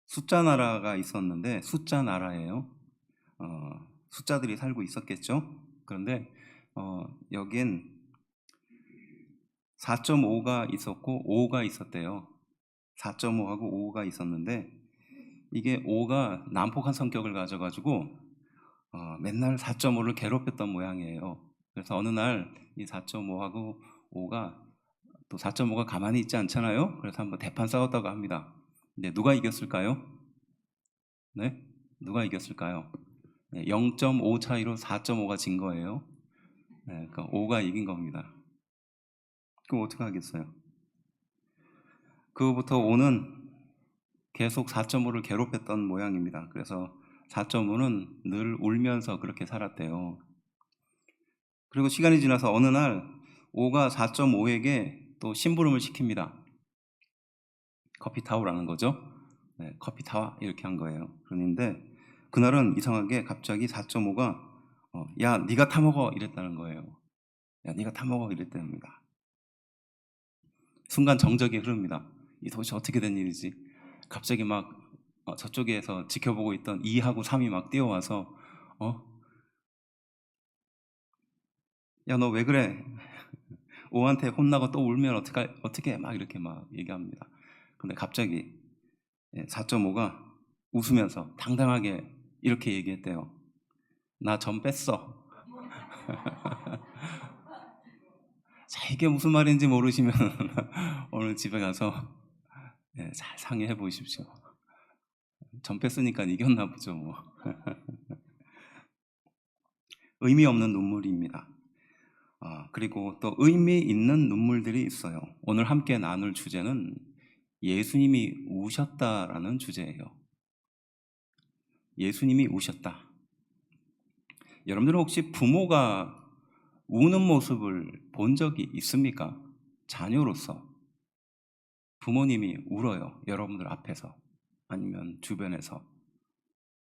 숫자 나라가 있었는데 숫자 나라예요. 숫자들이 살고 있었겠죠. 그런데 여긴 4.5가 있었고 5가 있었대요. 4.5하고 5가 있었는데 이게 5가 난폭한 성격을 가져가지고 맨날 4.5를 괴롭혔던 모양이에요. 그래서 어느 날 이 4.5하고 5가 또 4.5가 가만히 있지 않잖아요. 그래서 한번 대판 싸웠다고 합니다. 근데 누가 이겼을까요? 네? 누가 이겼을까요? 네, 0.5 차이로 4.5가 진 거예요. 네, 그러니까 5가 이긴 겁니다. 그럼 어떻게 하겠어요? 그후부터 5는 계속 4.5를 괴롭혔던 모양입니다. 그래서 4.5는 늘 울면서 그렇게 살았대요. 그리고 시간이 지나서 어느 날 5가 4.5에게 또 심부름을 시킵니다. 커피 타오라는 거죠. 네, 커피 타와 이렇게 한 거예요. 그런데 그날은 이상하게 갑자기 4.5가 야 네가 타먹어 이랬다는 거예요. 야 네가 타먹어 이랬답니다. 순간 정적이 흐릅니다. 이 도대체 어떻게 된 일이지? 갑자기 막 저쪽에서 지켜보고 있던 2하고 3이 막 뛰어와서 야 너 왜 그래? 5한테 혼나고 또 울면 어떻게 막 이렇게 막 얘기합니다. 근데 갑자기 4.5가 웃으면서 당당하게 이렇게 얘기했대요. 나 전 뺐어. 자, 이게 무슨 말인지 모르시면 오늘 집에 가서 잘 상의해 보십시오. 전 뺐으니까 이겼나 보죠 뭐. 의미 없는 눈물입니다. 그리고 또 의미 있는 눈물들이 있어요. 오늘 함께 나눌 주제는 예수님이 우셨다라는 주제예요. 예수님이 우셨다. 여러분들은 혹시 부모가 우는 모습을 본 적이 있습니까? 자녀로서 부모님이 울어요. 여러분들 앞에서 아니면 주변에서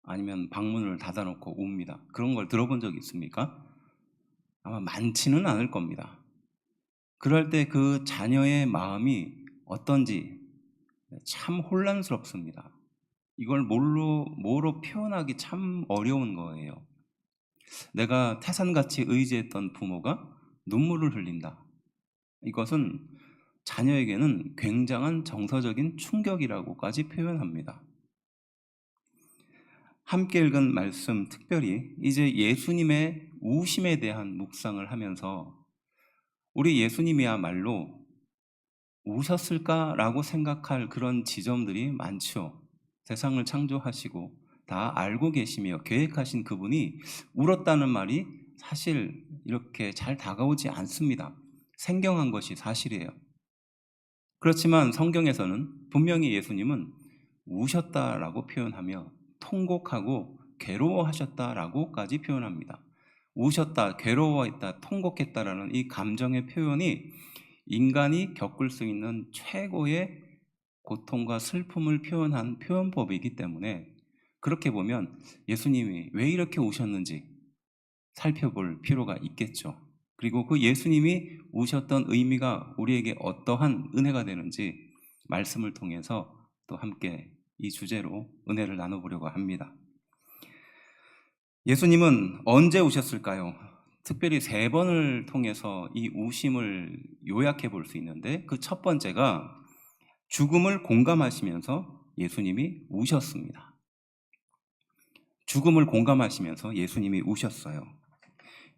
아니면 방문을 닫아놓고 웁니다. 그런 걸 들어본 적이 있습니까? 아마 많지는 않을 겁니다. 그럴 때 그 자녀의 마음이 어떤지 참 혼란스럽습니다. 이걸 뭐로 표현하기 참 어려운 거예요. 내가 태산같이 의지했던 부모가 눈물을 흘린다. 이것은 자녀에게는 굉장한 정서적인 충격이라고까지 표현합니다. 함께 읽은 말씀, 특별히 이제 예수님의 우심에 대한 묵상을 하면서 우리 예수님이야말로 우셨을까라고 생각할 그런 지점들이 많죠. 세상을 창조하시고 다 알고 계시며 계획하신 그분이 울었다는 말이 사실 이렇게 잘 다가오지 않습니다. 생경한 것이 사실이에요. 그렇지만 성경에서는 분명히 예수님은 우셨다라고 표현하며 통곡하고 괴로워하셨다라고까지 표현합니다. 우셨다, 괴로워했다, 통곡했다라는 이 감정의 표현이 인간이 겪을 수 있는 최고의 고통과 슬픔을 표현한 표현법이기 때문에 그렇게 보면 예수님이 왜 이렇게 우셨는지 살펴볼 필요가 있겠죠. 그리고 그 예수님이 우셨던 의미가 우리에게 어떠한 은혜가 되는지 말씀을 통해서 또 함께 이 주제로 은혜를 나눠보려고 합니다. 예수님은 언제 우셨을까요? 특별히 3번을 통해서 이 우심을 요약해 볼 수 있는데 그 첫 번째가 죽음을 공감하시면서 예수님이 우셨습니다. 죽음을 공감하시면서 예수님이 우셨어요.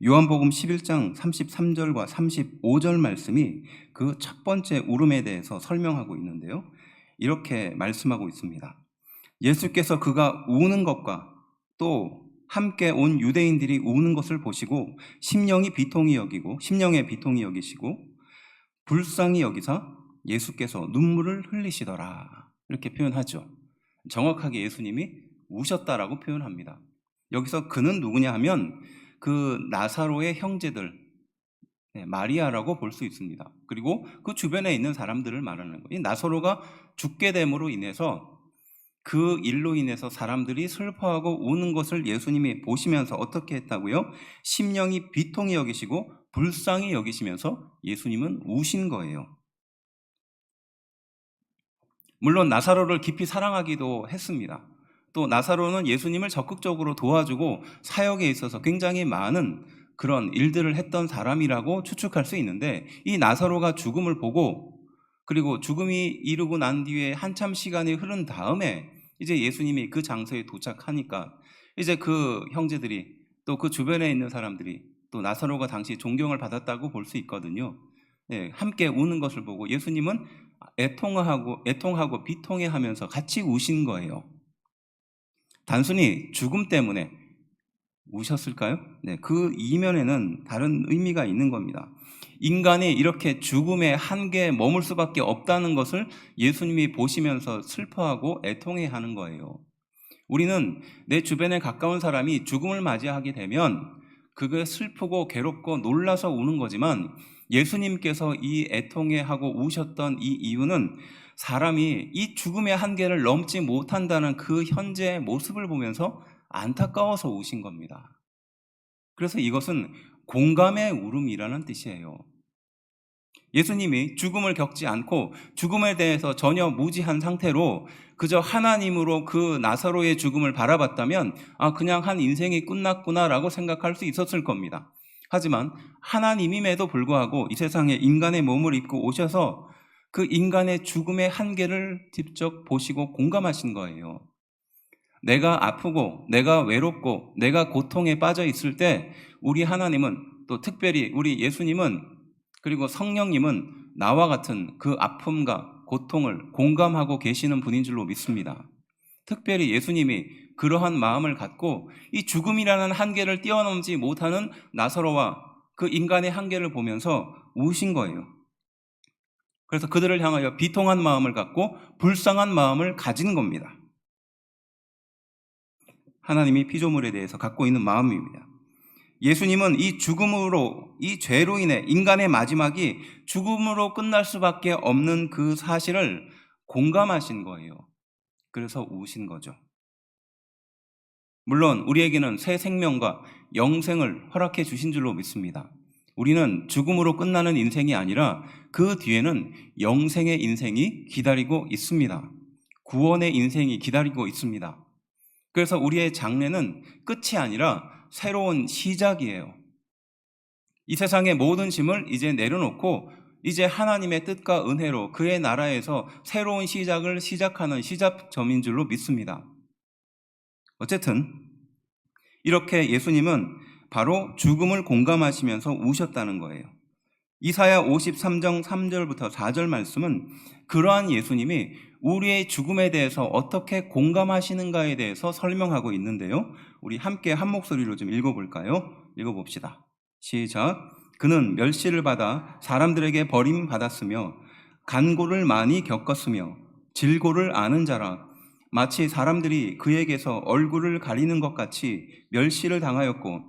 요한복음 11장 33절과 35절 말씀이 그 첫 번째 울음에 대해서 설명하고 있는데요. 이렇게 말씀하고 있습니다. 예수께서 그가 우는 것과 또 함께 온 유대인들이 우는 것을 보시고 심령에 비통히 여기시고 불쌍히 여기사 예수께서 눈물을 흘리시더라. 이렇게 표현하죠. 정확하게 예수님이 우셨다라고 표현합니다. 여기서 그는 누구냐 하면 그 나사로의 형제들 마리아라고 볼 수 있습니다. 그리고 그 주변에 있는 사람들을 말하는 거예요. 나사로가 죽게 됨으로 인해서 그 일로 인해서 사람들이 슬퍼하고 우는 것을 예수님이 보시면서 어떻게 했다고요? 심령이 비통히 여기시고 불쌍히 여기시면서 예수님은 우신 거예요. 물론 나사로를 깊이 사랑하기도 했습니다. 또 나사로는 예수님을 적극적으로 도와주고 사역에 있어서 굉장히 많은 그런 일들을 했던 사람이라고 추측할 수 있는데, 이 나사로가 죽음을 보고 그리고 죽음이 이르고 난 뒤에 한참 시간이 흐른 다음에 이제 예수님이 그 장소에 도착하니까 이제 그 형제들이 또 그 주변에 있는 사람들이 또 나사로가 당시 존경을 받았다고 볼 수 있거든요. 네, 함께 우는 것을 보고 예수님은 애통하고 비통해하면서 같이 우신 거예요. 단순히 죽음 때문에 우셨을까요? 네, 그 이면에는 다른 의미가 있는 겁니다. 인간이 이렇게 죽음의 한계에 머물 수밖에 없다는 것을 예수님이 보시면서 슬퍼하고 애통해하는 거예요. 우리는 내 주변에 가까운 사람이 죽음을 맞이하게 되면 그게 슬프고 괴롭고 놀라서 우는 거지만, 예수님께서 이 애통해하고 우셨던 이 이유는 사람이 이 죽음의 한계를 넘지 못한다는 그 현재의 모습을 보면서 안타까워서 우신 겁니다. 그래서 이것은 공감의 울음이라는 뜻이에요. 예수님이 죽음을 겪지 않고 죽음에 대해서 전혀 무지한 상태로 그저 하나님으로 그 나사로의 죽음을 바라봤다면 그냥 한 인생이 끝났구나라고 생각할 수 있었을 겁니다. 하지만 하나님임에도 불구하고 이 세상에 인간의 몸을 입고 오셔서 그 인간의 죽음의 한계를 직접 보시고 공감하신 거예요. 내가 아프고 내가 외롭고 내가 고통에 빠져 있을 때 우리 하나님은, 또 특별히 우리 예수님은, 그리고 성령님은 나와 같은 그 아픔과 고통을 공감하고 계시는 분인 줄로 믿습니다. 특별히 예수님이 그러한 마음을 갖고 이 죽음이라는 한계를 뛰어넘지 못하는 나사로와 그 인간의 한계를 보면서 우신 거예요. 그래서 그들을 향하여 비통한 마음을 갖고 불쌍한 마음을 가진 겁니다. 하나님이 피조물에 대해서 갖고 있는 마음입니다. 예수님은 이 죽음으로, 이 죄로 인해 인간의 마지막이 죽음으로 끝날 수밖에 없는 그 사실을 공감하신 거예요. 그래서 우신 거죠. 물론 우리에게는 새 생명과 영생을 허락해 주신 줄로 믿습니다. 우리는 죽음으로 끝나는 인생이 아니라 그 뒤에는 영생의 인생이 기다리고 있습니다. 구원의 인생이 기다리고 있습니다. 그래서 우리의 장래는 끝이 아니라 새로운 시작이에요. 이 세상의 모든 짐을 이제 내려놓고 이제 하나님의 뜻과 은혜로 그의 나라에서 새로운 시작을 시작하는 시작점인 줄로 믿습니다. 어쨌든 이렇게 예수님은 바로 죽음을 공감하시면서 우셨다는 거예요. 이사야 53장 3절부터 4절 말씀은 그러한 예수님이 우리의 죽음에 대해서 어떻게 공감하시는가에 대해서 설명하고 있는데요. 우리 함께 한 목소리로 좀 읽어볼까요? 읽어봅시다. 시작. 그는 멸시를 받아 사람들에게 버림받았으며 간고를 많이 겪었으며 질고를 아는 자라. 마치 사람들이 그에게서 얼굴을 가리는 것 같이 멸시를 당하였고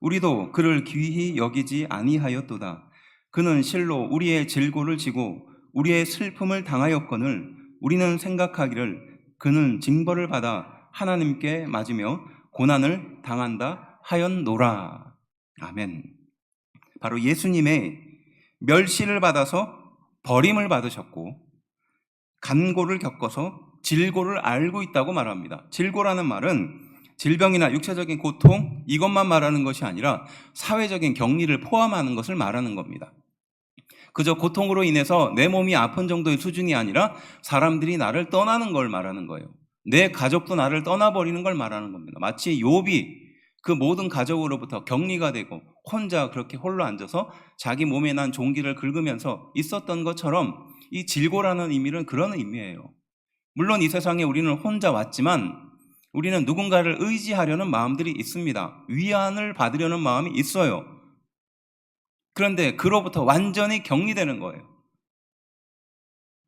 우리도 그를 귀히 여기지 아니하였도다. 그는 실로 우리의 질고를 지고 우리의 슬픔을 당하였거늘 우리는 생각하기를 그는 징벌을 받아 하나님께 맞으며 고난을 당한다 하였노라. 아멘. 바로 예수님의 멸시를 받아서 버림을 받으셨고 간고를 겪어서 질고를 알고 있다고 말합니다. 질고라는 말은 질병이나 육체적인 고통, 이것만 말하는 것이 아니라 사회적인 격리를 포함하는 것을 말하는 겁니다. 그저 고통으로 인해서 내 몸이 아픈 정도의 수준이 아니라 사람들이 나를 떠나는 걸 말하는 거예요. 내 가족도 나를 떠나버리는 걸 말하는 겁니다. 마치 욥이 그 모든 가족으로부터 격리가 되고 혼자 그렇게 홀로 앉아서 자기 몸에 난 종기를 긁으면서 있었던 것처럼 이 질고라는 의미는 그런 의미예요. 물론 이 세상에 우리는 혼자 왔지만 우리는 누군가를 의지하려는 마음들이 있습니다. 위안을 받으려는 마음이 있어요. 그런데 그로부터 완전히 격리되는 거예요.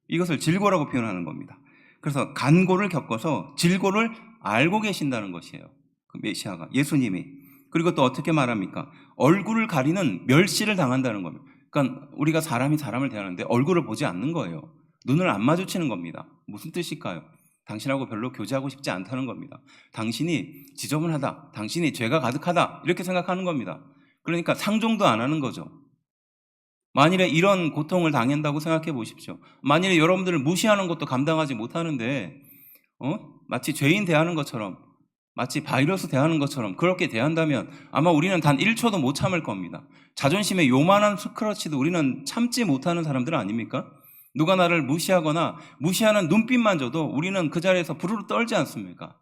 이것을 질고라고 표현하는 겁니다. 그래서 간고를 겪어서 질고를 알고 계신다는 것이에요. 그 메시아가, 예수님이. 그리고 또 어떻게 말합니까? 얼굴을 가리는 멸시를 당한다는 겁니다. 그러니까 우리가 사람이 사람을 대하는데 얼굴을 보지 않는 거예요. 눈을 안 마주치는 겁니다. 무슨 뜻일까요? 당신하고 별로 교제하고 싶지 않다는 겁니다. 당신이 지저분하다, 당신이 죄가 가득하다 이렇게 생각하는 겁니다. 그러니까 상종도 안 하는 거죠. 만일에 이런 고통을 당한다고 생각해 보십시오. 만일에 여러분들을 무시하는 것도 감당하지 못하는데 마치 죄인 대하는 것처럼, 마치 바이러스 대하는 것처럼 그렇게 대한다면 아마 우리는 단 1초도 못 참을 겁니다. 자존심의 요만한 스크러치도 우리는 참지 못하는 사람들 아닙니까? 누가 나를 무시하거나 무시하는 눈빛만 줘도 우리는 그 자리에서 부르르 떨지 않습니까?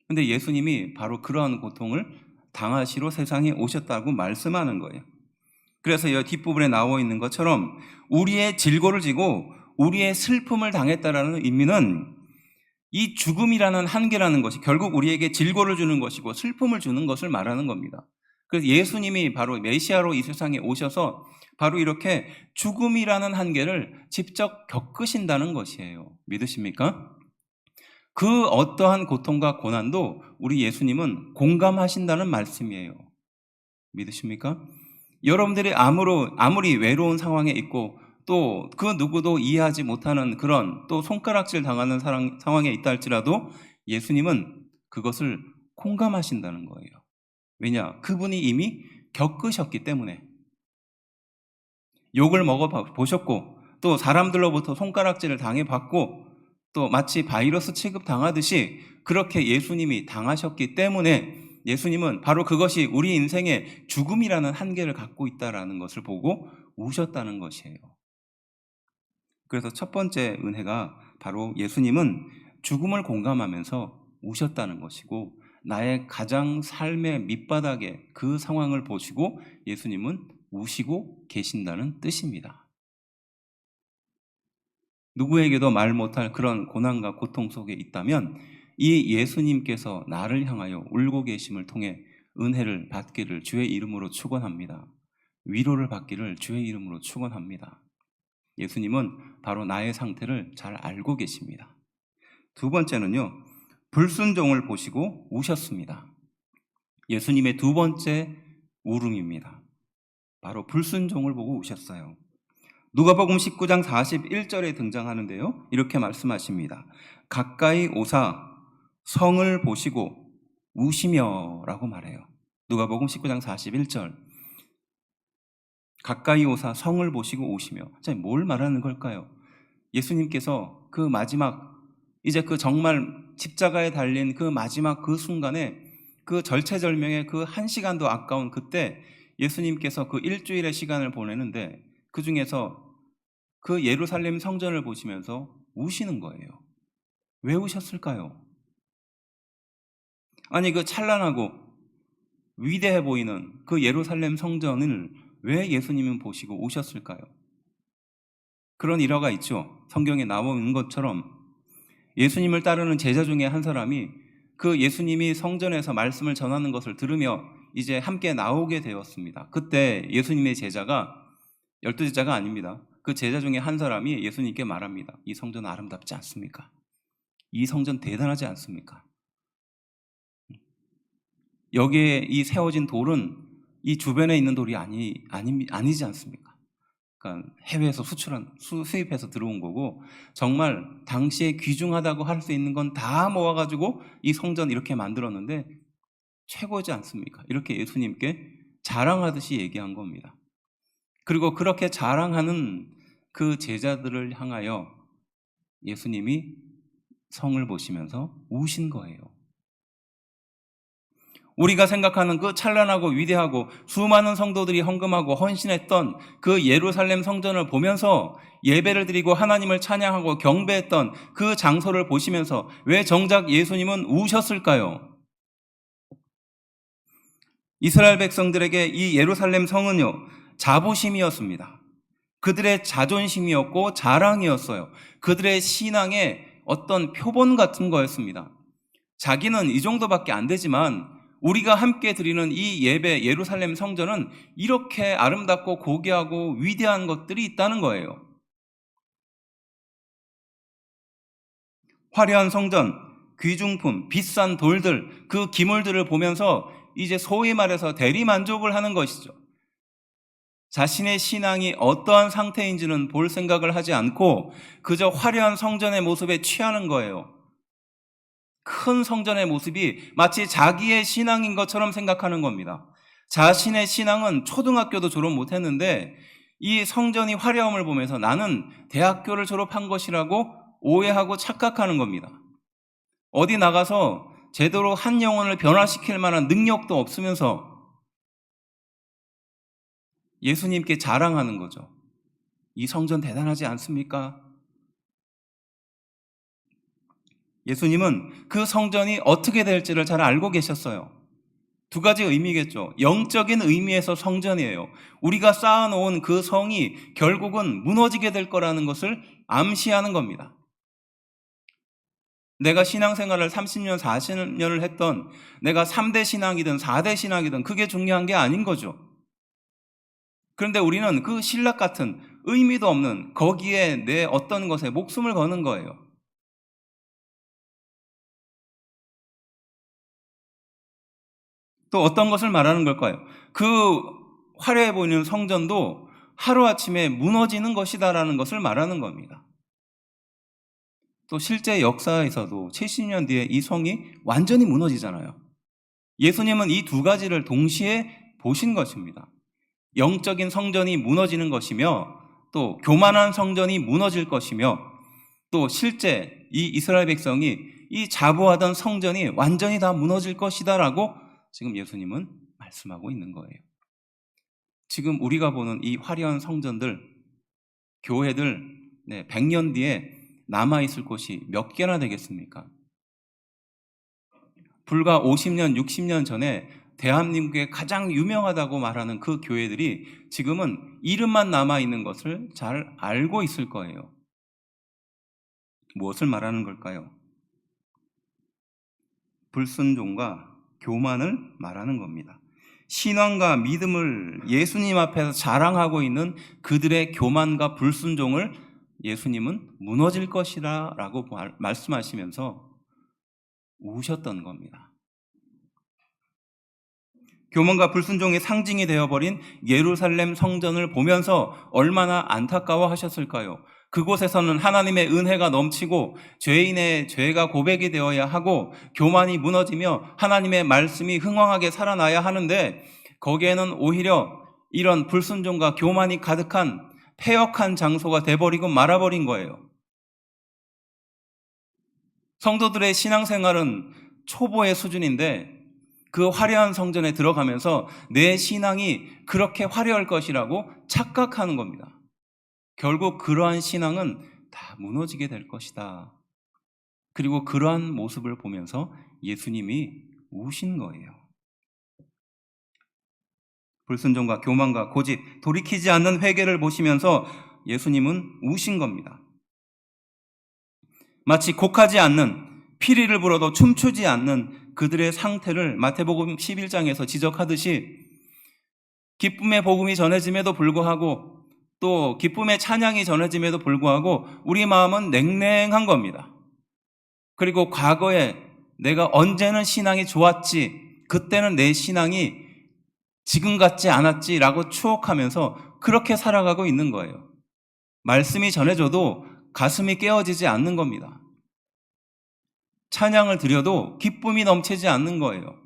근데 예수님이 바로 그러한 고통을 당하시러 세상에 오셨다고 말씀하는 거예요. 그래서 이 뒷부분에 나와 있는 것처럼 우리의 질고를 지고 우리의 슬픔을 당했다라는 의미는 이 죽음이라는 한계라는 것이 결국 우리에게 질고를 주는 것이고 슬픔을 주는 것을 말하는 겁니다. 그래서 예수님이 바로 메시아로 이 세상에 오셔서 바로 이렇게 죽음이라는 한계를 직접 겪으신다는 것이에요. 믿으십니까? 그 어떠한 고통과 고난도 우리 예수님은 공감하신다는 말씀이에요. 믿으십니까? 여러분들이 아무리 외로운 상황에 있고 또 그 누구도 이해하지 못하는 그런 또 손가락질 당하는 상황에 있다 할지라도 예수님은 그것을 공감하신다는 거예요. 왜냐? 그분이 이미 겪으셨기 때문에. 욕을 먹어보셨고 또 사람들로부터 손가락질을 당해봤고 또 마치 바이러스 취급당하듯이 그렇게 예수님이 당하셨기 때문에 예수님은 바로 그것이 우리 인생의 죽음이라는 한계를 갖고 있다는 것을 보고 우셨다는 것이에요. 그래서 첫 번째 은혜가 바로 예수님은 죽음을 공감하면서 우셨다는 것이고 나의 가장 삶의 밑바닥에 그 상황을 보시고 예수님은 우시고 계신다는 뜻입니다. 누구에게도 말 못할 그런 고난과 고통 속에 있다면 이 예수님께서 나를 향하여 울고 계심을 통해 은혜를 받기를 주의 이름으로 축원합니다. 위로를 받기를 주의 이름으로 축원합니다. 예수님은 바로 나의 상태를 잘 알고 계십니다. 두 번째는요, 불순종을 보시고 우셨습니다. 예수님의 두 번째 울음입니다. 바로 불순종을 보고 우셨어요. 누가복음 19장 41절에 등장하는데요, 이렇게 말씀하십니다. 가까이 오사 성을 보시고 우시며 라고 말해요. 누가복음 19장 41절. 가까이 오사 성을 보시고 오시며. 자, 뭘 말하는 걸까요? 예수님께서 그 마지막, 이제 그 정말 십자가에 달린 그 마지막 그 순간에 그 절체절명의 그 한 시간도 아까운 그때 예수님께서 그 일주일의 시간을 보내는데 그 중에서 그 예루살렘 성전을 보시면서 우시는 거예요. 왜 우셨을까요? 아니, 그 찬란하고 위대해 보이는 그 예루살렘 성전을 왜 예수님은 보시고 우셨을까요? 그런 일화가 있죠. 성경에 나와 있는 것처럼 예수님을 따르는 제자 중에 한 사람이 그 예수님이 성전에서 말씀을 전하는 것을 들으며 이제 함께 나오게 되었습니다. 그때 예수님의 제자가 12제자가 아닙니다. 그 제자 중에 한 사람이 예수님께 말합니다. 이 성전 아름답지 않습니까? 이 성전 대단하지 않습니까? 여기에 이 세워진 돌은 이 주변에 있는 돌이 아니지 않습니까? 그러니까 해외에서 수입해서 들어온 거고 정말 당시에 귀중하다고 할 수 있는 건 다 모아가지고 이 성전 이렇게 만들었는데 최고지 않습니까? 이렇게 예수님께 자랑하듯이 얘기한 겁니다. 그리고 그렇게 자랑하는 그 제자들을 향하여 예수님이 성을 보시면서 우신 거예요. 우리가 생각하는 그 찬란하고 위대하고 수많은 성도들이 헌금하고 헌신했던 그 예루살렘 성전을 보면서 예배를 드리고 하나님을 찬양하고 경배했던 그 장소를 보시면서 왜 정작 예수님은 우셨을까요? 이스라엘 백성들에게 이 예루살렘 성은요, 자부심이었습니다. 그들의 자존심이었고 자랑이었어요. 그들의 신앙의 어떤 표본 같은 거였습니다. 자기는 이 정도밖에 안 되지만 우리가 함께 드리는 이 예배 예루살렘 성전은 이렇게 아름답고 고귀하고 위대한 것들이 있다는 거예요. 화려한 성전, 귀중품, 비싼 돌들, 그 기물들을 보면서 이제 소위 말해서 대리만족을 하는 것이죠. 자신의 신앙이 어떠한 상태인지는 볼 생각을 하지 않고 그저 화려한 성전의 모습에 취하는 거예요. 큰 성전의 모습이 마치 자기의 신앙인 것처럼 생각하는 겁니다. 자신의 신앙은 초등학교도 졸업 못했는데 이 성전이 화려함을 보면서 나는 대학교를 졸업한 것이라고 오해하고 착각하는 겁니다. 어디 나가서 제대로 한 영혼을 변화시킬 만한 능력도 없으면서 예수님께 자랑하는 거죠. 이 성전 대단하지 않습니까? 예수님은 그 성전이 어떻게 될지를 잘 알고 계셨어요. 두 가지 의미겠죠. 영적인 의미에서 성전이에요. 우리가 쌓아놓은 그 성이 결국은 무너지게 될 거라는 것을 암시하는 겁니다. 내가 신앙생활을 30년, 40년을 했던 내가 3대 신앙이든 4대 신앙이든 그게 중요한 게 아닌 거죠. 그런데 우리는 그 신락 같은 의미도 없는 거기에 내 어떤 것에 목숨을 거는 거예요. 또 어떤 것을 말하는 걸까요? 그 화려해 보이는 성전도 하루아침에 무너지는 것이다라는 것을 말하는 겁니다. 또 실제 역사에서도 70년 뒤에 이 성이 완전히 무너지잖아요. 예수님은 이 두 가지를 동시에 보신 것입니다. 영적인 성전이 무너지는 것이며 또 교만한 성전이 무너질 것이며 또 실제 이 이스라엘 백성이 이 자부하던 성전이 완전히 다 무너질 것이다라고 지금 예수님은 말씀하고 있는 거예요. 지금 우리가 보는 이 화려한 성전들, 교회들 100년 뒤에 남아있을 곳이 몇 개나 되겠습니까? 불과 50년, 60년 전에 대한민국에 가장 유명하다고 말하는 그 교회들이 지금은 이름만 남아있는 것을 잘 알고 있을 거예요. 무엇을 말하는 걸까요? 불순종과 교만을 말하는 겁니다. 신앙과 믿음을 예수님 앞에서 자랑하고 있는 그들의 교만과 불순종을 예수님은 무너질 것이라 라고 말씀하시면서 우셨던 겁니다. 교만과 불순종의 상징이 되어버린 예루살렘 성전을 보면서 얼마나 안타까워하셨을까요? 그곳에서는 하나님의 은혜가 넘치고 죄인의 죄가 고백이 되어야 하고 교만이 무너지며 하나님의 말씀이 흥왕하게 살아나야 하는데 거기에는 오히려 이런 불순종과 교만이 가득한 폐역한 장소가 돼버리고 말아버린 거예요. 성도들의 신앙생활은 초보의 수준인데 그 화려한 성전에 들어가면서 내 신앙이 그렇게 화려할 것이라고 착각하는 겁니다. 결국 그러한 신앙은 다 무너지게 될 것이다. 그리고 그러한 모습을 보면서 예수님이 우신 거예요. 불순종과 교만과 고집, 돌이키지 않는 회개를 보시면서 예수님은 우신 겁니다. 마치 곡하지 않는, 피리를 불어도 춤추지 않는 그들의 상태를 마태복음 11장에서 지적하듯이 기쁨의 복음이 전해짐에도 불구하고 또 기쁨의 찬양이 전해짐에도 불구하고 우리 마음은 냉랭한 겁니다. 그리고 과거에 내가 언제는 신앙이 좋았지, 그때는 내 신앙이 지금 같지 않았지라고 추억하면서 그렇게 살아가고 있는 거예요. 말씀이 전해져도 가슴이 깨어지지 않는 겁니다. 찬양을 드려도 기쁨이 넘치지 않는 거예요.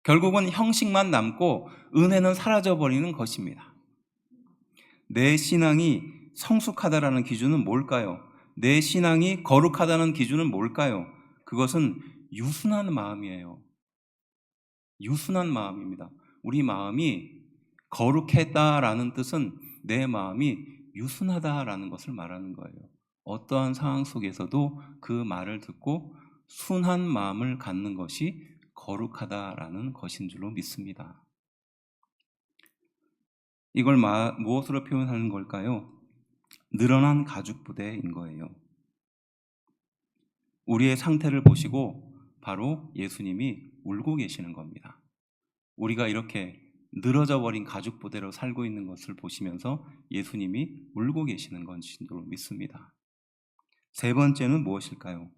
결국은 형식만 남고 은혜는 사라져버리는 것입니다. 내 신앙이 성숙하다라는 기준은 뭘까요? 내 신앙이 거룩하다는 기준은 뭘까요? 그것은 유순한 마음이에요. 유순한 마음입니다. 우리 마음이 거룩했다라는 뜻은 내 마음이 유순하다라는 것을 말하는 거예요. 어떠한 상황 속에서도 그 말을 듣고 순한 마음을 갖는 것이 거룩하다라는 것인 줄로 믿습니다. 이걸 무엇으로 표현하는 걸까요? 늘어난 가죽 부대인 거예요. 우리의 상태를 보시고 바로 예수님이 울고 계시는 겁니다. 우리가 이렇게 늘어져 버린 가죽 부대로 살고 있는 것을 보시면서 예수님이 울고 계시는 것인 줄로 믿습니다. 세 번째는 무엇일까요?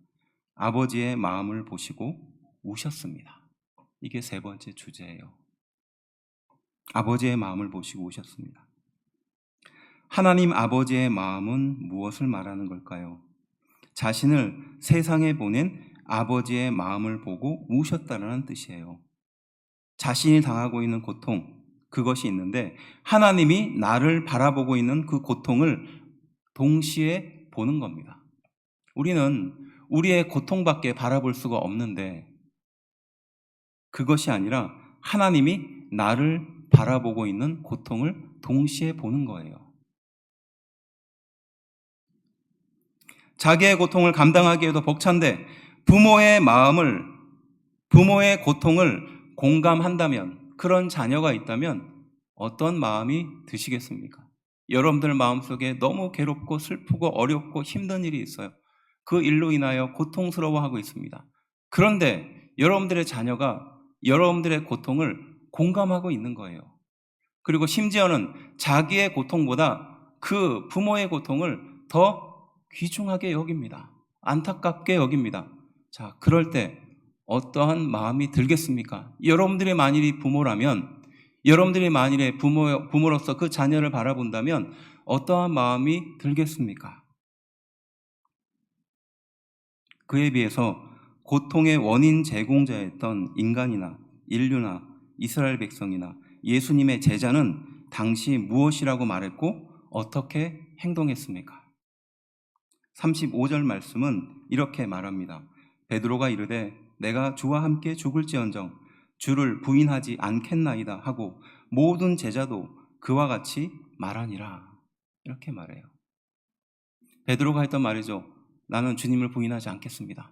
아버지의 마음을 보시고 우셨습니다. 이게 세 번째 주제예요. 아버지의 마음을 보시고 우셨습니다. 하나님 아버지의 마음은 무엇을 말하는 걸까요? 자신을 세상에 보낸 아버지의 마음을 보고 우셨다는 뜻이에요. 자신이 당하고 있는 고통, 그것이 있는데 하나님이 나를 바라보고 있는 그 고통을 동시에 보는 겁니다. 우리는 우리의 고통밖에 바라볼 수가 없는데 그것이 아니라 하나님이 나를 바라보고 있는 고통을 동시에 보는 거예요. 자기의 고통을 감당하기에도 벅찬데 부모의 고통을 공감한다면, 그런 자녀가 있다면 어떤 마음이 드시겠습니까? 여러분들 마음속에 너무 괴롭고 슬프고 어렵고 힘든 일이 있어요. 그 일로 인하여 고통스러워하고 있습니다. 그런데 여러분들의 자녀가 여러분들의 고통을 공감하고 있는 거예요. 그리고 심지어는 자기의 고통보다 그 부모의 고통을 더 귀중하게 여깁니다. 안타깝게 여깁니다. 자, 그럴 때 어떠한 마음이 들겠습니까? 여러분들이 만일이 부모라면, 여러분들이 만일에 부모로서 그 자녀를 바라본다면 어떠한 마음이 들겠습니까? 그에 비해서 고통의 원인 제공자였던 인간이나 인류나 이스라엘 백성이나 예수님의 제자는 당시 무엇이라고 말했고 어떻게 행동했습니까? 35절 말씀은 이렇게 말합니다. 베드로가 이르되 내가 주와 함께 죽을지언정 주를 부인하지 않겠나이다 하고 모든 제자도 그와 같이 말하니라. 이렇게 말해요. 베드로가 했던 말이죠. 나는 주님을 부인하지 않겠습니다.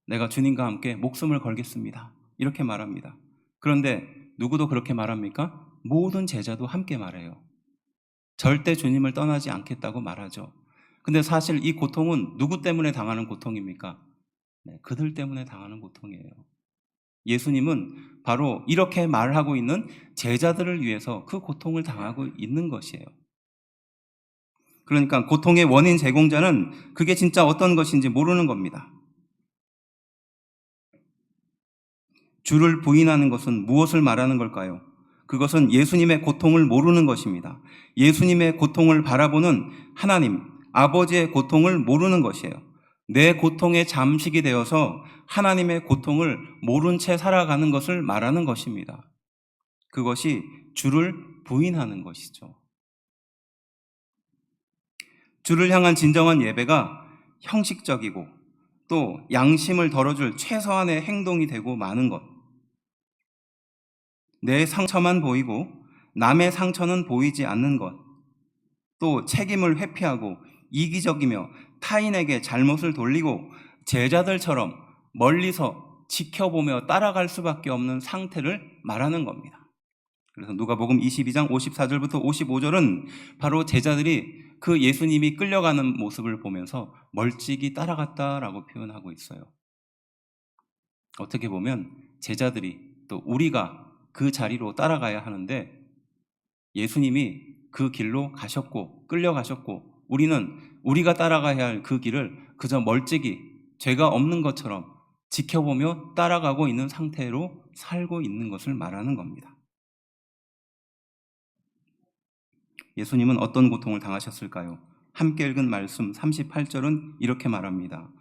내가 주님과 함께 목숨을 걸겠습니다. 이렇게 말합니다. 그런데 누구도 그렇게 말합니까? 모든 제자도 함께 말해요. 절대 주님을 떠나지 않겠다고 말하죠. 근데 사실 이 고통은 누구 때문에 당하는 고통입니까? 네, 그들 때문에 당하는 고통이에요. 예수님은 바로 이렇게 말하고 있는 제자들을 위해서 그 고통을 당하고 있는 것이에요. 그러니까 고통의 원인 제공자는 그게 진짜 어떤 것인지 모르는 겁니다. 주를 부인하는 것은 무엇을 말하는 걸까요? 그것은 예수님의 고통을 모르는 것입니다. 예수님의 고통을 바라보는 하나님, 아버지의 고통을 모르는 것이에요. 내 고통에 잠식이 되어서 하나님의 고통을 모른 채 살아가는 것을 말하는 것입니다. 그것이 주를 부인하는 것이죠. 주를 향한 진정한 예배가 형식적이고 또 양심을 덜어줄 최소한의 행동이 되고 마는 것. 내 상처만 보이고 남의 상처는 보이지 않는 것. 또 책임을 회피하고 이기적이며 타인에게 잘못을 돌리고 제자들처럼 멀리서 지켜보며 따라갈 수밖에 없는 상태를 말하는 겁니다. 그래서 누가복음 22장 54절부터 55절은 바로 제자들이 그 예수님이 끌려가는 모습을 보면서 멀찍이 따라갔다라고 표현하고 있어요. 어떻게 보면 제자들이 또 우리가 그 자리로 따라가야 하는데 예수님이 그 길로 가셨고 끌려가셨고 우리는 우리가 따라가야 할 그 길을 그저 멀찍이 죄가 없는 것처럼 지켜보며 따라가고 있는 상태로 살고 있는 것을 말하는 겁니다. 예수님은 어떤 고통을 당하셨을까요? 함께 읽은 말씀 38절은 이렇게 말합니다.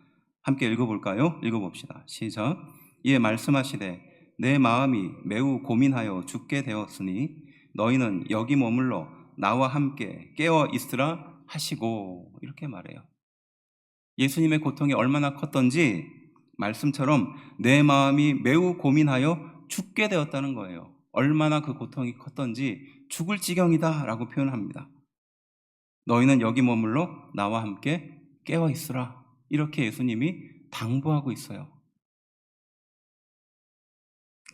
함께 읽어볼까요? 읽어봅시다. 시작. 이에 말씀하시되 내 마음이 매우 고민하여 죽게 되었으니 너희는 여기 머물러 나와 함께 깨어 있으라 하시고, 이렇게 말해요. 예수님의 고통이 얼마나 컸던지 말씀처럼 내 마음이 매우 고민하여 죽게 되었다는 거예요. 얼마나 그 고통이 컸던지 죽을 지경이다 라고 표현합니다. 너희는 여기 머물러 나와 함께 깨어 있으라, 이렇게 예수님이 당부하고 있어요.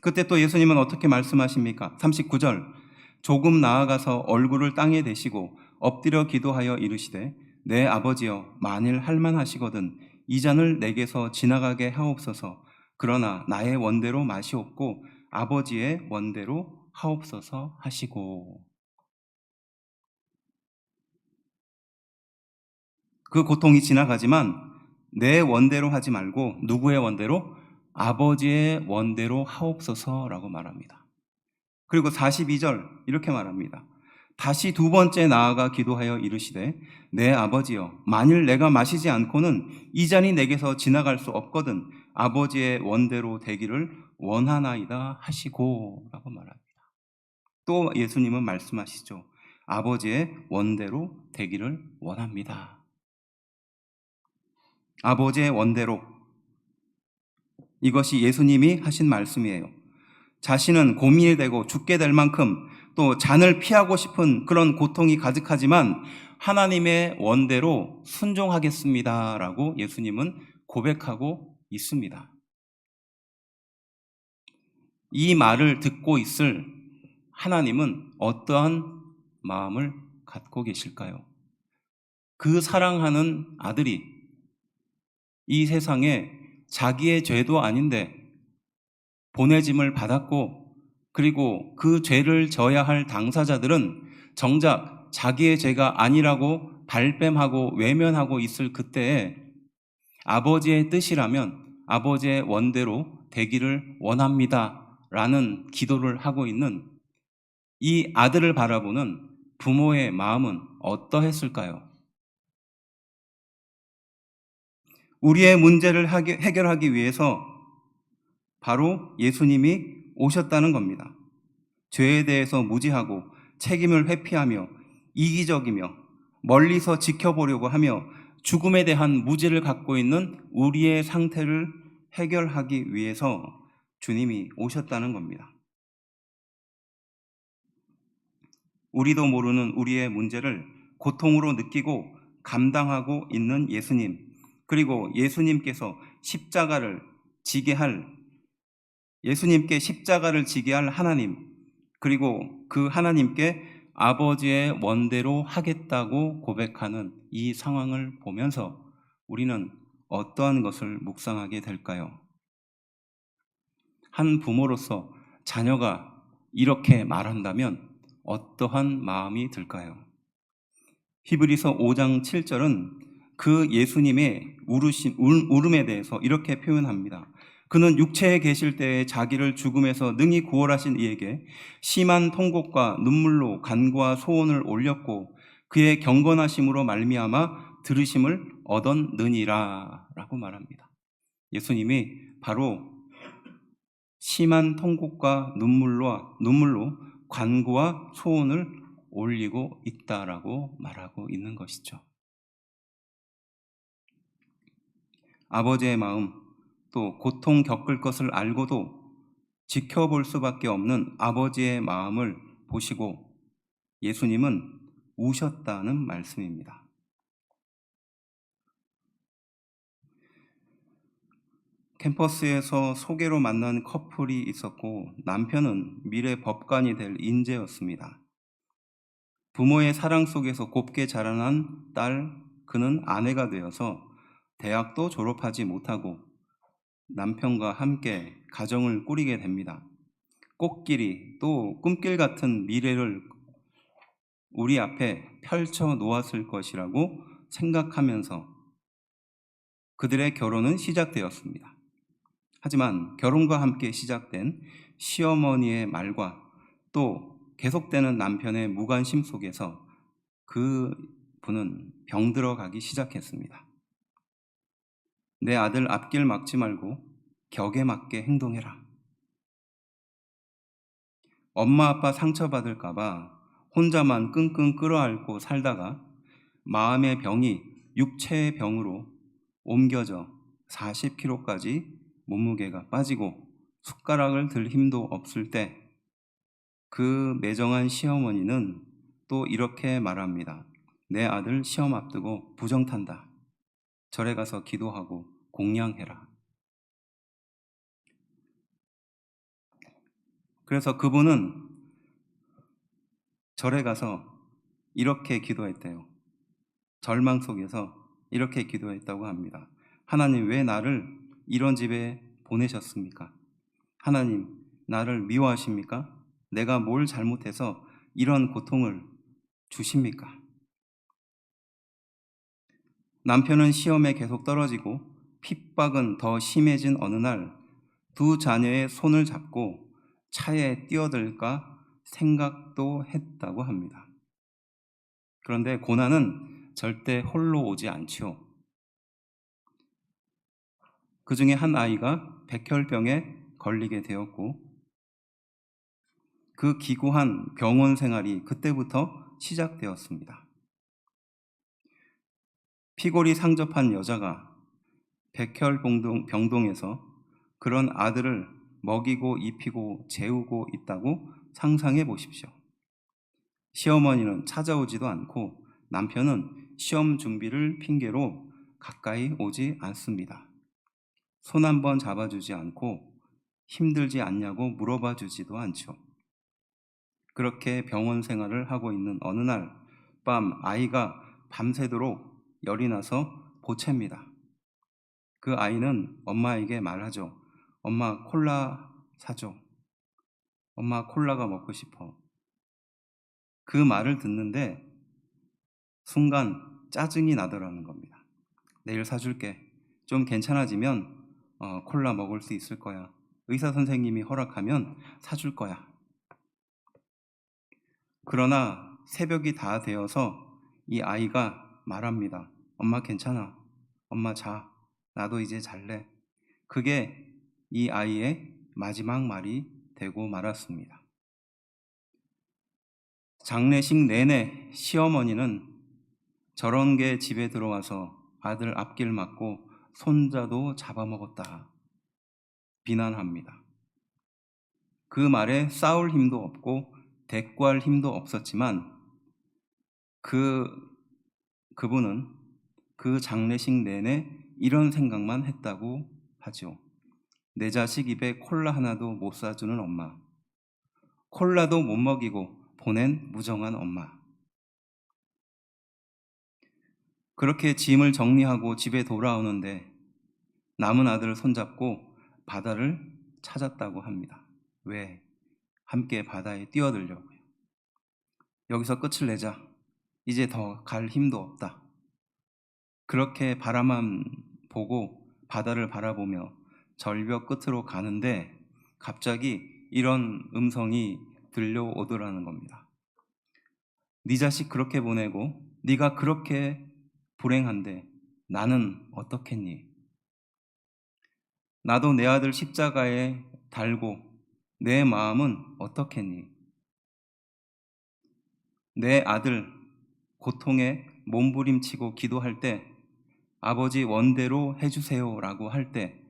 그때 또 예수님은 어떻게 말씀하십니까? 39절. 조금 나아가서 얼굴을 땅에 대시고 엎드려 기도하여 이르시되 내 아버지여 만일 할만하시거든 이 잔을 내게서 지나가게 하옵소서. 그러나 나의 원대로 마시옵고 아버지의 원대로 하옵소서 하시고. 그 고통이 지나가지만 내 원대로 하지 말고 누구의 원대로? 아버지의 원대로 하옵소서라고 말합니다. 그리고 42절 이렇게 말합니다. 다시 두 번째 나아가 기도하여 이르시되 내 아버지여 만일 내가 마시지 않고는 이 잔이 내게서 지나갈 수 없거든 아버지의 원대로 되기를 원하나이다 하시고 라고 말합니다. 또 예수님은 말씀하시죠. 아버지의 원대로 되기를 원합니다. 아버지의 원대로, 이것이 예수님이 하신 말씀이에요. 자신은 고민이 되고 죽게 될 만큼 또 잔을 피하고 싶은 그런 고통이 가득하지만 하나님의 원대로 순종하겠습니다라고 예수님은 고백하고 있습니다. 이 말을 듣고 있을 하나님은 어떠한 마음을 갖고 계실까요? 그 사랑하는 아들이 이 세상에 자기의 죄도 아닌데 보내짐을 받았고 그리고 그 죄를 져야 할 당사자들은 정작 자기의 죄가 아니라고 발뺌하고 외면하고 있을 그때에 아버지의 뜻이라면 아버지의 원대로 되기를 원합니다 라는 기도를 하고 있는 이 아들을 바라보는 부모의 마음은 어떠했을까요? 우리의 문제를 해결하기 위해서 바로 예수님이 오셨다는 겁니다. 죄에 대해서 무지하고 책임을 회피하며 이기적이며 멀리서 지켜보려고 하며 죽음에 대한 무지를 갖고 있는 우리의 상태를 해결하기 위해서 주님이 오셨다는 겁니다. 우리도 모르는 우리의 문제를 고통으로 느끼고 감당하고 있는 예수님, 그리고 예수님께 십자가를 지게 할 하나님, 그리고 그 하나님께 아버지의 원대로 하겠다고 고백하는 이 상황을 보면서 우리는 어떠한 것을 묵상하게 될까요? 한 부모로서 자녀가 이렇게 말한다면 어떠한 마음이 들까요? 히브리서 5장 7절은 그 예수님의 울음에 대해서 이렇게 표현합니다. 그는 육체에 계실 때에 자기를 죽음에서 능히 구원하신 이에게 심한 통곡과 눈물로 간구와 소원을 올렸고 그의 경건하심으로 말미암아 들으심을 얻었느니라 라고 말합니다. 예수님이 바로 심한 통곡과 눈물로 간구와 소원을 올리고 있다라고 말하고 있는 것이죠. 아버지의 마음, 또 고통 겪을 것을 알고도 지켜볼 수밖에 없는 아버지의 마음을 보시고 예수님은 우셨다는 말씀입니다. 캠퍼스에서 소개로 만난 커플이 있었고 남편은 미래 법관이 될 인재였습니다. 부모의 사랑 속에서 곱게 자라난 딸, 그는 아내가 되어서 대학도 졸업하지 못하고 남편과 함께 가정을 꾸리게 됩니다. 꽃길이 또 꿈길 같은 미래를 우리 앞에 펼쳐 놓았을 것이라고 생각하면서 그들의 결혼은 시작되었습니다. 하지만 결혼과 함께 시작된 시어머니의 말과 또 계속되는 남편의 무관심 속에서 그 분은 병들어 가기 시작했습니다. 내 아들 앞길 막지 말고 격에 맞게 행동해라. 엄마 아빠 상처받을까 봐 혼자만 끙끙 끌어안고 살다가 마음의 병이 육체의 병으로 옮겨져 40kg까지 몸무게가 빠지고 숟가락을 들 힘도 없을 때 그 매정한 시어머니는 또 이렇게 말합니다. 내 아들 시험 앞두고 부정 탄다. 절에 가서 기도하고 공양해라. 그래서 그분은 절에 가서 이렇게 기도했대요. 절망 속에서 이렇게 기도했다고 합니다. 하나님, 왜 나를 이런 집에 보내셨습니까? 하나님, 나를 미워하십니까? 내가 뭘 잘못해서 이런 고통을 주십니까? 남편은 시험에 계속 떨어지고 핍박은 더 심해진 어느 날 두 자녀의 손을 잡고 차에 뛰어들까 생각도 했다고 합니다. 그런데 고난은 절대 홀로 오지 않지요. 그 중에 한 아이가 백혈병에 걸리게 되었고 그 기구한 병원 생활이 그때부터 시작되었습니다. 피골이 상접한 여자가 백혈병동에서 그런 아들을 먹이고 입히고 재우고 있다고 상상해 보십시오. 시어머니는 찾아오지도 않고 남편은 시험 준비를 핑계로 가까이 오지 않습니다. 손 한번 잡아주지 않고 힘들지 않냐고 물어봐 주지도 않죠. 그렇게 병원 생활을 하고 있는 어느 날 밤 아이가 밤새도록 열이 나서 보챕니다. 그 아이는 엄마에게 말하죠. 엄마 콜라 사줘. 엄마 콜라가 먹고 싶어. 그 말을 듣는데 순간 짜증이 나더라는 겁니다. 내일 사줄게. 좀 괜찮아지면 콜라 먹을 수 있을 거야. 의사 선생님이 허락하면 사줄 거야. 그러나 새벽이 다 되어서 이 아이가 말합니다. 엄마 괜찮아. 엄마 자. 나도 이제 잘래. 그게 이 아이의 마지막 말이 되고 말았습니다. 장례식 내내 시어머니는 저런 게 집에 들어와서 아들 앞길 막고 손자도 잡아먹었다 비난합니다. 그 말에 싸울 힘도 없고 대꾸할 힘도 없었지만 그분은 그 장례식 내내 이런 생각만 했다고 하죠. 내 자식 입에 콜라 하나도 못 사주는 엄마, 콜라도 못 먹이고 보낸 무정한 엄마. 그렇게 짐을 정리하고 집에 돌아오는데 남은 아들을 손잡고 바다를 찾았다고 합니다. 왜? 함께 바다에 뛰어들려고요. 여기서 끝을 내자. 이제 더 갈 힘도 없다. 그렇게 바라만 보고 바다를 바라보며 절벽 끝으로 가는데 갑자기 이런 음성이 들려오더라는 겁니다. 네 자식 그렇게 보내고 네가 그렇게 불행한데 나는 어떻겠니? 나도 내 아들 십자가에 달고 내 마음은 어떻겠니? 내 아들 고통에 몸부림치고 기도할 때 아버지 원대로 해주세요라고 할 때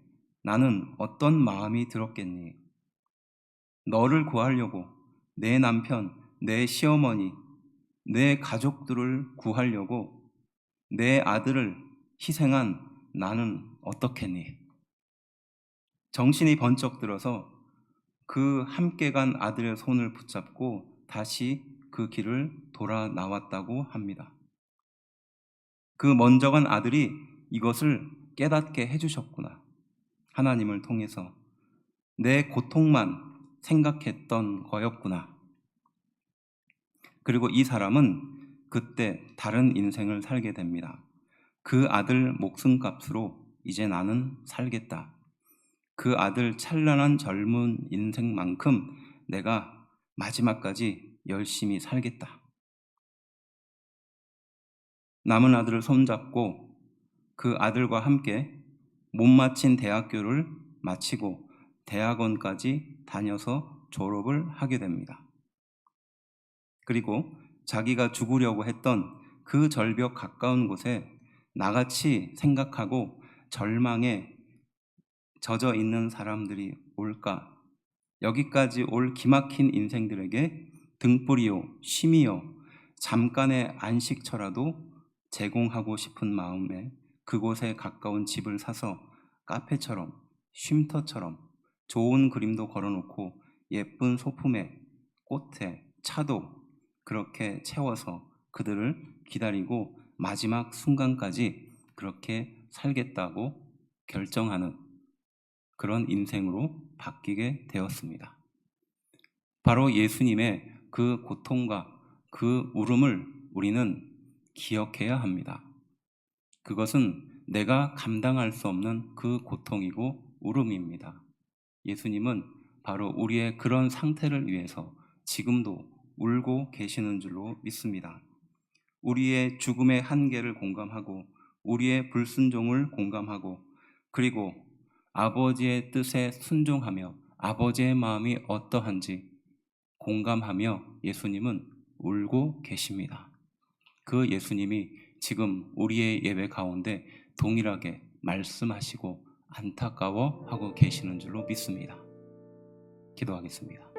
나는 어떤 마음이 들었겠니? 너를 구하려고 내 남편, 내 시어머니, 내 가족들을 구하려고 내 아들을 희생한 나는 어떻겠니? 정신이 번쩍 들어서 그 함께 간 아들의 손을 붙잡고 다시 그 길을 돌아 나왔다고 합니다. 그 먼저 간 아들이 이것을 깨닫게 해주셨구나. 하나님을 통해서 내 고통만 생각했던 거였구나. 그리고 이 사람은 그때 다른 인생을 살게 됩니다. 그 아들 목숨값으로 이제 나는 살겠다. 그 아들 찬란한 젊은 인생만큼 내가 마지막까지 열심히 살겠다. 남은 아들을 손잡고 그 아들과 함께 못 마친 대학교를 마치고 대학원까지 다녀서 졸업을 하게 됩니다. 그리고 자기가 죽으려고 했던 그 절벽 가까운 곳에 나같이 생각하고 절망에 젖어 있는 사람들이 올까? 여기까지 올 기막힌 인생들에게 등불이요, 쉼이요, 잠깐의 안식처라도 제공하고 싶은 마음에 그곳에 가까운 집을 사서 카페처럼, 쉼터처럼 좋은 그림도 걸어놓고 예쁜 소품에 꽃에 차도 그렇게 채워서 그들을 기다리고 마지막 순간까지 그렇게 살겠다고 결정하는 그런 인생으로 바뀌게 되었습니다. 바로 예수님의 그 고통과 그 울음을 우리는 기억해야 합니다. 그것은 내가 감당할 수 없는 그 고통이고 울음입니다. 예수님은 바로 우리의 그런 상태를 위해서 지금도 울고 계시는 줄로 믿습니다. 우리의 죽음의 한계를 공감하고 우리의 불순종을 공감하고 그리고 아버지의 뜻에 순종하며 아버지의 마음이 어떠한지 공감하며 예수님은 울고 계십니다. 그 예수님이 지금 우리의 예배 가운데 동일하게 말씀하시고 안타까워하고 계시는 줄로 믿습니다. 기도하겠습니다.